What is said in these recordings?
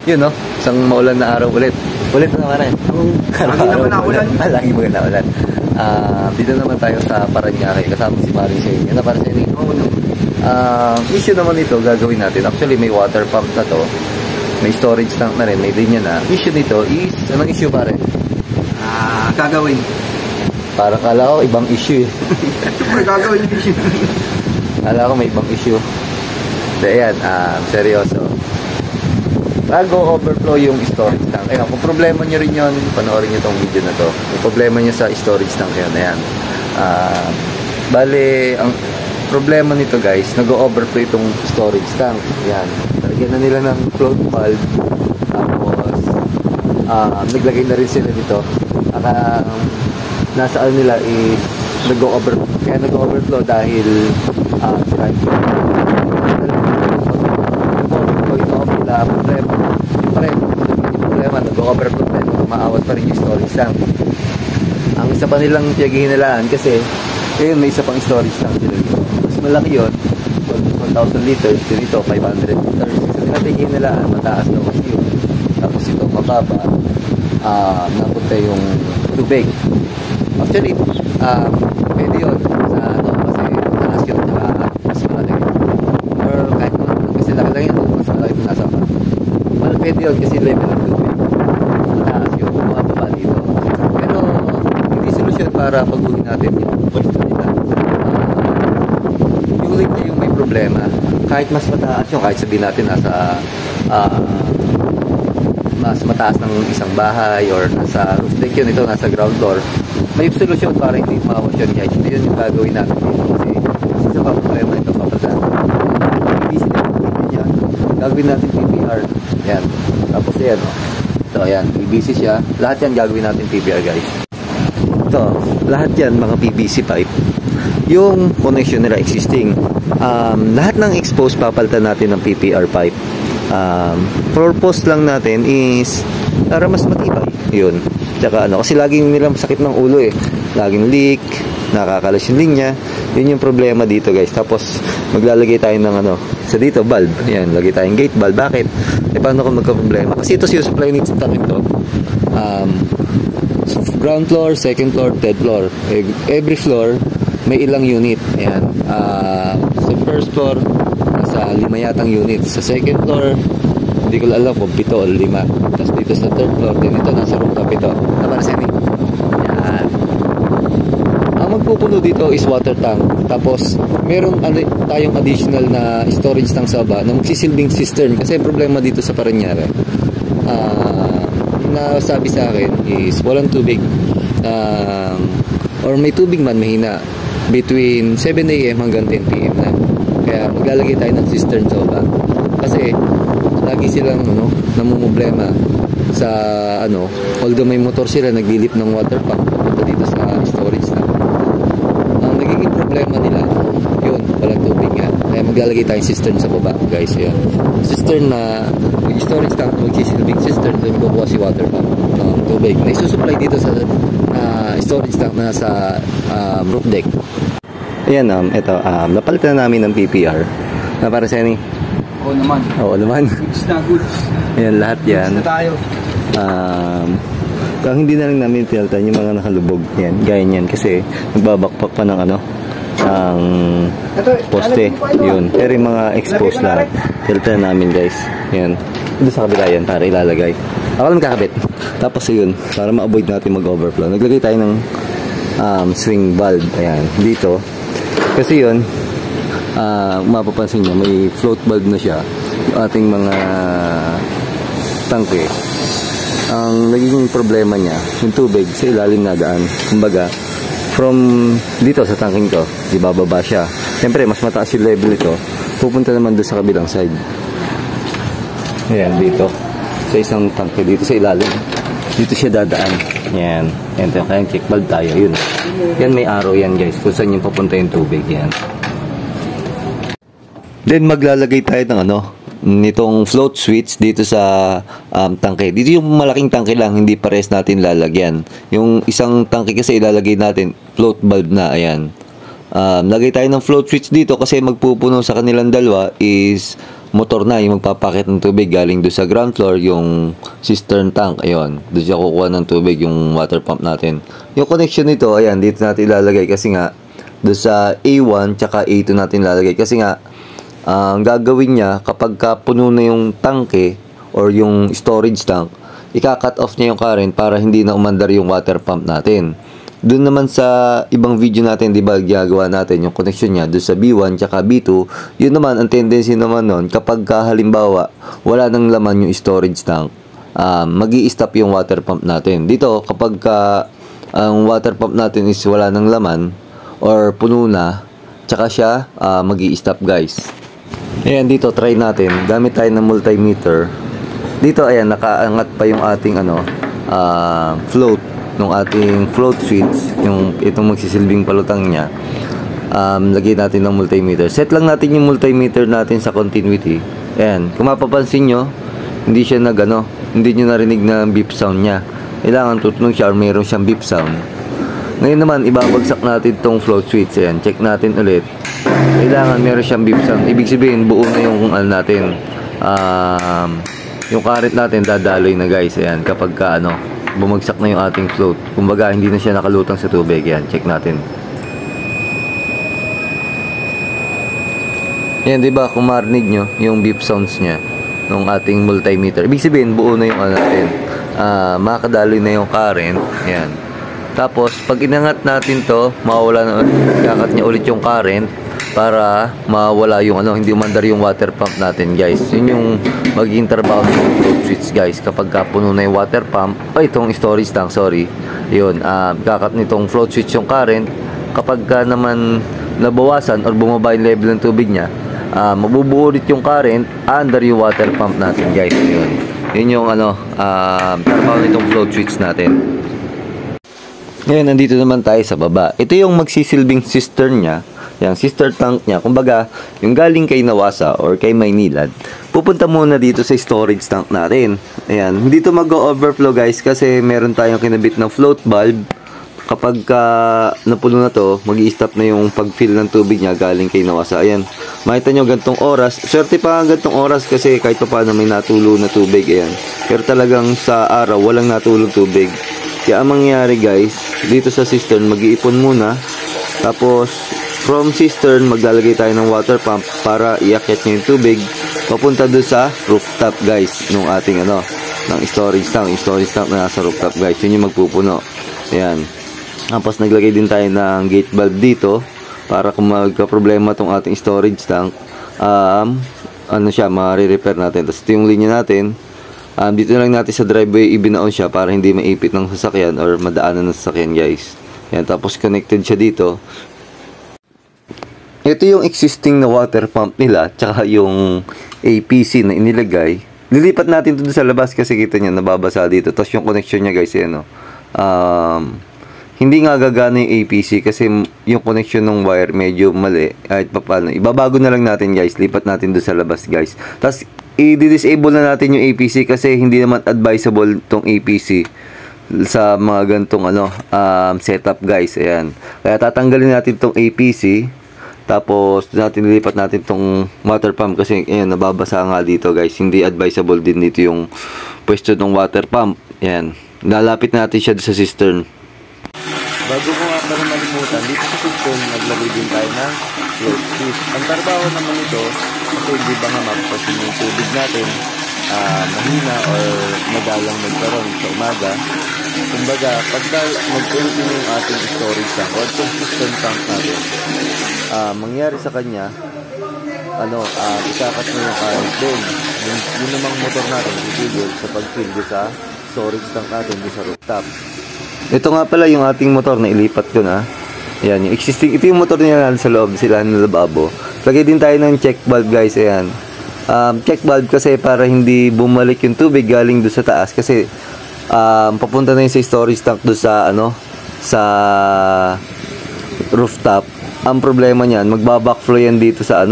Yun no, isang maulan na araw ulit. Ulit na naman eh. Lagi naman na ulan. Lagi mo na ulan. Dito naman tayo sa Parañaque. Kasama si Maring Shane. Yan na para sa inyo. Issue naman ito, gagawin natin. Actually, may water pump na to. May storage tank na rin. May linya na. Issue nito is, anong issue pare? Gagawin. Para kala ko, ibang issue eh. Gagawin issue. Kala ko may ibang issue. Ayan, seryoso. Bago overflow yung storage tank. Ayan, kung problema nyo rin yun, panoorin nyo tong video na to. Kung problema nyo sa storage tank yun, ayan. Bale, ang problema nito guys, nag-overflow itong storage tank. Ayan, talagyan na nila ng float valve. Tapos, naglagay na rin sila dito. Nasa ano nila is, nag-overflow. Kaya nag-overflow dahil, sila problema, nag-overflow tayo, maawat pa rin yung storage tank. Ang isa pa nilang tiyagihinalaan kasi yun, may isa pang storage tank sila dito. Mas malaki yun, 1,000 liters, dito 500 liters. So tinatiyagihinalaan, mataas na kasi yun. Tapos ito, mababa, napunta yung tubig. Actually, pwede yun sa ano, kasi mataas yun, mas malaki. Or kahit kasi laki lang yun, mas malaki yung nasa pwede yun kasi level ng tubig. Mataas yun, bumababa dito. Pero hindi solusyon para pagbuhin natin yung question nila. Yung leak niya yung may problema. Kahit mas mataas yun, kahit sabihin natin nasa mas mataas ng isang bahay or nasa roof deck yun, ito nasa ground floor, may solusyon para hindi mawas yun guys. Ito yun yung gagawin natin dito kasi isa pa problema ito papadaan. Gagawin natin PPR. Yan. Tapos yan. Ito, yan. PVC siya. Lahat yan gagawin natin PPR guys. Ito. Lahat yan mga PVC pipe. Yung connection nila existing. Lahat ng exposed papalitan natin ng PPR pipe. Purpose lang natin is para mas matibay. Yun. Tsaka ano. Kasi laging nilang sakit ng ulo eh. Laging leak. Nakakalas yung linya. Yun yung problema dito guys. Tapos maglalagay tayo ng ano sa dito valve. Yan, lagay tayong gate valve. Bakit? Eh paano kung magka-problema? Kasi ito siya supply needs tank ito. Ground floor, second floor, third floor. Every floor may ilang unit. Ayan. Sa first floor nasa 5 yatang units. Sa second floor hindi ko alam kung 7 o 5. Tapos dito sa third floor din ito nasa rooftop ito. Naparesin eh. Yan. Ang magpupuno dito is water tank. Tapos meron tayong additional na storage tank sa baba na magsisilbing cistern kasi problema dito sa Parañaque. Na sabi sa akin is walang tubig. Or may tubig man mahina between 7 AM hanggang 10 PM na. Kaya maglalagay tayo ng cistern sa baba. Kasi lagi silang namumblema sa although may motor sila naglilip ng water pump papunta dito sa storage tank. Ang nagiging problema nila yun, walang tubig nga. Kaya maglalagay tayong cistern sa baba guys. Yun. Cistern na storage tank, magsisilbing cistern doon kukuha si water pump ng tubig na isusupply dito sa storage tank na sa roof deck. Ayan, ito, napalitan na namin ng PPR na para sa ni. Oo naman. Oo naman. Goods na goods. Ayan, lahat yan. Goods na tayo. Ang hindi na lang namin pinalitan yung mga nakalubog. Yan, gaya niyan kasi nagbabakpak pa ng ang poste. Yun. Pero yung mga exposed lahat. Pinalitan namin guys. Yan. Ito sa kabila yan para ilalagay. Ako lang kakabit. Tapos yun, para ma-avoid natin mag-overflow. Naglagay tayo ng swing valve. Ayan, dito. Kasi yun, mapapansin nyo, may float valve na siya. Yung ating mga tangke. Ang nagiging problema niya, yung tubig sa ilalim na daan. Kumbaga, from dito sa tangking ko, di bababa siya. Siyempre, mas mataas yung level ito. Pupunta naman doon sa kabilang side. Ayan, dito. Sa isang tangke, dito sa ilalim. Dito siya dadaan. Yan. Yan tayo. Kaya check valve tayo. Yun. Yan may arrow yan guys. Kung saan yung papunta yung tubig. Yan. Then maglalagay tayo ng nitong float switch dito sa tangke. Dito yung malaking tangke lang. Hindi pares natin lalagyan. Yung isang tangke kasi ilalagay natin float valve na. Ayan. Lagay tayo ng float switch dito kasi magpupuno sa kanilang dalawa is motor na yung magpapakit ng tubig galing doon sa ground floor, yung cistern tank, ayun, doon siya kukuha ng tubig, yung water pump natin. Yung connection nito, ayan, dito natin ilalagay kasi nga doon sa A1 tsaka A2 natin ilalagay kasi nga ang gagawin niya kapag puno na yung tanke or yung storage tank, ika-cut off niya yung current para hindi na umandar yung water pump natin. Doon naman sa ibang video natin, di ba, ginagawa natin yung connection niya doon sa B1 tsaka B2. Yun naman, ang tendency naman nun, kapag halimbawa wala nang laman yung storage tank, magi-stop yung water pump natin. Dito, kapag ang water pump natin is wala nang laman or puno na, tsaka siya magi-stop, guys. Ayan, dito, try natin. Gamit tayo ng multimeter. Dito, ayan, nakaangat pa yung ating float nung ating float switch, yung itong magsisilbing palutang niya. Lagyan natin ng multimeter. Set lang natin yung multimeter natin sa continuity. Ayan, kung mapapansin nyo, hindi siya hindi nyo narinig na beep sound niya. Kailangan tutunog siya or mayroon siyang beep sound. Ngayon naman, ibabagsak natin tong float switch. Ayan, check natin ulit. Kailangan meron siyang beep sound. Ibig sabihin, buo na yung natin. Yung current natin dadaloy na, guys. Ayan, kapag bumagsak na yung ating float. Kumbaga, hindi na siya nakalutang sa tubig. Yan, check natin. Yan, diba, kung marinig nyo yung beep sounds nya nung ating multimeter. Ibig sabihin, buo na yung natin. Makakadaloy na yung current. Yan. Tapos, pag inangat natin to, mawawala na, kakat niya ulit yung current para mawala yung hindi umandar yung water pump natin, guys. Yun yung magiging trabaho ng float switch, guys. Kapag puno na yung water pump, itong storage tank, sorry. Yun, kakat nitong float switch yung current. Kapag naman nabawasan or bumaba yung level ng tubig niya, mabubuo ulit yung current under yung water pump natin, guys. Yun yung trabaho nitong float switch natin. Ngayon, nandito naman tayo sa baba. Ito yung magsisilbing cistern niya. Yung sister tank niya, kumbaga, yung galing kay Nawasa or kay Maynilad, pupunta muna dito sa storage tank natin. Ayan, hindi to mag-overflow, guys, kasi meron tayong kinabit ng float valve. Kapag napuno na to, mag-i-stop na yung pag-fill ng tubig niya galing kay Nawasa. Ayan, makita nyo gantong oras. Swerte pa ang gantong oras kasi kahit pa paano may natulo na tubig. Ayan, pero talagang sa araw, walang natulong tubig. Kaya ang mangyayari, guys, dito sa cistern, mag-iipon muna. Tapos, from cistern, maglalagay tayo ng water pump para iakyat niya yung tubig papunta doon sa rooftop, guys, nung ating ng storage tank. Yung storage tank na nasa rooftop, guys, yun yung magpupuno. Ayan. Tapos naglagay din tayo ng gate valve dito para kung magka-problema tong ating storage tank, ma-repair natin. Tapos ito yung linya natin. Dito lang natin sa driveway ibinaon siya para hindi maipit ng sasakyan or madaanan ng sasakyan, guys. Ayan, tapos connected siya dito. Ito yung existing na water pump nila, tsaka yung APC na inilagay. Lilipat natin ito sa labas kasi kita nyo, nababasa dito. Tapos yung connection niya, guys, hindi nga gagana yung APC kasi yung connection ng wire medyo mali. Kahit pa paano, ibabago na lang natin, guys. Lipat natin doon sa labas, guys. Tapos, i-disable na natin yung APC kasi hindi naman advisable tong APC sa mga gantong setup, guys. Ayan. Kaya tatanggalin natin tong APC. Tapos, nilipat natin tong water pump kasi, ayan, nababasa nga dito, guys. Hindi advisable din dito yung pwesto ng water pump. Ayan. Lalapit natin siya sa cistern. Bago ko nga para malimutan, dito sa cistern, naglagay din tayo ng float switch. Ang trabaho naman ito, kasi hindi ba nga mapapasin yung tubig natin, mahina or madalang magkaroon sa umaga. Kumbaga, pagka mag-open yung ating storage tank o itong system tank natin, mangyari sa kanya, ikakat mo yung current din. Yun namang motor natin, itigil sa pag-fill sa storage tank natin sa rooftop. Ito nga pala yung ating motor na ilipat ko na. Ayan, yung existing, ito yung motor niya sa loob, sila ng lababo. Lagay din tayo ng check valve, guys, ayan. Check valve kasi para hindi bumalik yung tubig galing doon sa taas kasi papunta na yun sa storage tank doon sa sa rooftop. Ang problema niyan, magba-backflow yan dito sa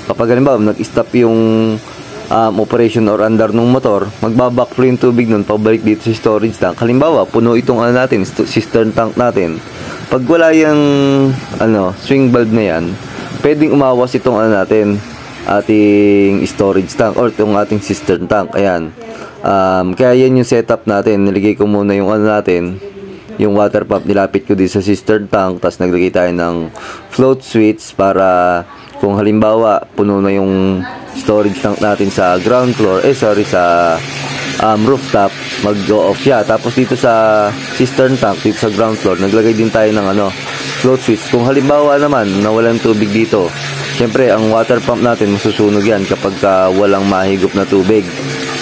kapag halimbawa nag-stop yung operation or andar ng motor, magba-backflow yung tubig nun pabalik dito sa storage tank. Halimbawa, puno itong natin, cistern tank natin. Pag wala yung swing valve na yan, pwedeng umawas itong natin, ating storage tank or itong ating cistern tank. Ayan. Kaya yan yung setup natin. Nilagay ko muna yung ano natin, yung water pump, nilapit ko din sa cistern tank, tapos naglagay tayo ng float switch para kung halimbawa puno na yung storage tank natin sa ground floor, sa rooftop, mag-go off siya. Tapos dito sa cistern tank, dito sa ground floor, naglagay din tayo ng float switch. Kung halimbawa naman nawalan tubig dito, syempre ang water pump natin masusunog yan kapag walang mahigop na tubig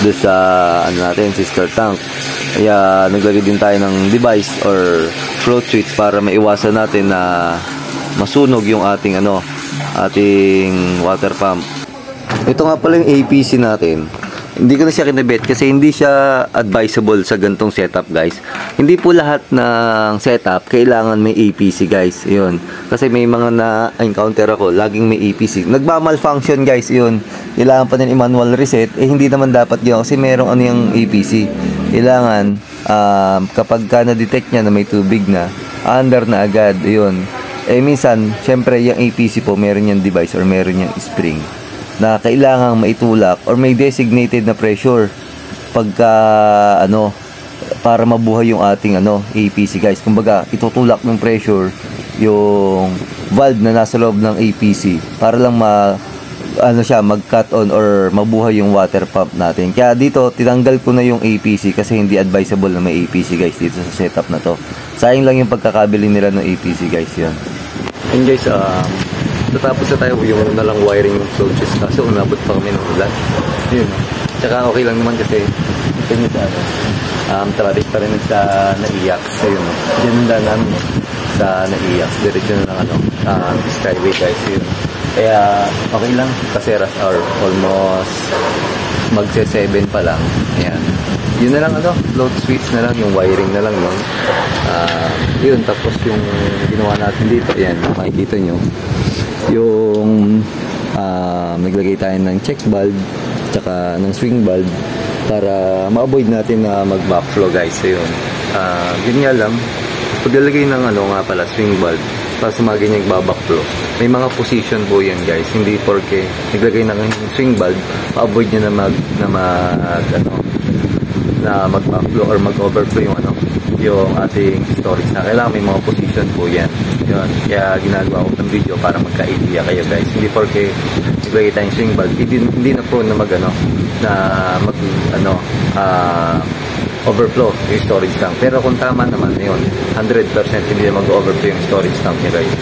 doon sa cistern tank. Kaya naglagay din tayo ng device or float switch para maiwasan natin na masunog yung ating ating water pump. Ito nga pala yung APC natin. Hindi ko na siya kinabit kasi hindi siya advisable sa gantong setup, guys. Hindi po lahat ng setup kailangan may APC, guys. Yun. Kasi may mga na-encounter ako, laging may APC. Nagma-malfunction, guys. Yun. Kailangan pa din i-manual reset. Hindi naman dapat yun kasi merong yung APC. Kailangan, kapag na-detect niya na may tubig na, under na agad. Yun. Minsan, syempre, yung APC po, meron yung device or meron yung spring na kailangang maitulak or may designated na pressure pagka para mabuhay yung ating APC, guys. Kumbaga itutulak ng pressure yung valve na nasa loob ng APC para lang mag-cut on or mabuhay yung water pump natin. Kaya dito tinanggal ko na yung APC kasi hindi advisable na may APC, guys, dito sa setup na to. Sayang lang yung pagkakabili nila ng APC, guys. Yan. And guys, tatapos na tayo yung nalang wiring ng float switch kasi umabot pa kami ng ulan. Yun. Tsaka okay lang naman kasi ito nyo traffic pa rin sa naiyak. So yun. Diyan na namin sa naiyak. Diretso na lang skyway, guys. Yun. Kaya okay lang kasi rush hour. Almost magse-7 pa lang. Ayan. Yun na lang float switch na lang, yung wiring na lang nun. Yun, tapos yung ginawa natin dito, ayan, makikita nyo yung naglagay tayo ng check valve tsaka ng swing valve para ma-avoid natin na mag-backflow, guys. So yun, yun nga lang, paglalagay ng swing valve para sumagi niya mag-backflow, may mga position po yan, guys. Hindi porke naglagay ng swing valve ma-avoid niya na mag-backflow or mag-overflow yung ating storage na kailangan may mga position po yan. Yun. Kaya ginagawa ko ng video para magka-idea kayo, guys. Hindi porke naglagay tayong swing valve, hindi na po na overflow yung storage tank. Pero kung tama naman yun, 100% hindi na mag-overflow yung storage tank niya, guys.